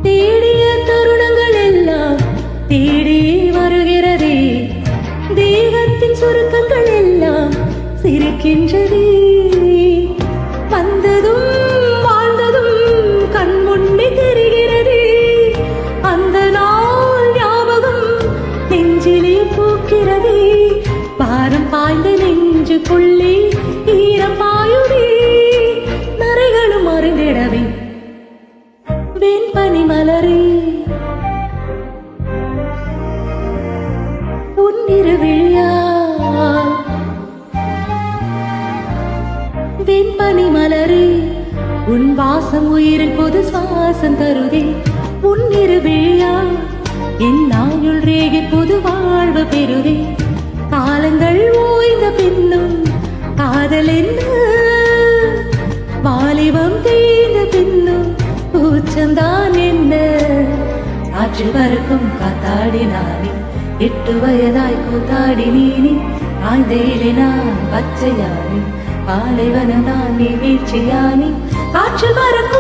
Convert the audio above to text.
தேடிய தருணங்கள் எல்லாம் தேடி வருகிறதே, தேகத்தின் சுருக்கங்கள் எல்லாம் சிரிக்கின்றதே. வந்ததும் வாழ்ந்ததும் கண் முன்னே தெரிகிறதே, அந்த நாள் ஞாபகம் நெஞ்சிலே பூக்கிறதே. பாரம் பாய்ந்த நெஞ்சுக்குள்ளே ஈரம் பாயுதே, நரைகளும் மறைந்திடவே வெண்பனி மலரே. உன்னிரு விழியா வெண்பனி மலரே, உன் வாசம் உயிரில் பொது சுவாசம் தருதே. உன்னிரு விழியா என் ஆயுள் ரேகை பொது வாழ்வு பெறுதே. காலங்கள் ஓய்ந்த பின்னும் காதல் என்ன, வாலிபம் தேய்ந்த பின்னும் கூச்சம்தான் என்ன. ஆற்றில் பறக்கும் காத்தாடி நானே, 8 வயதாய் கூத்தாடி நீனே. ஆய்ந்தேலே நான் பச்சையானே, பாலைவனம் தான் நீ வீழ்ச்சியானே. காற்றில் பறக்கும்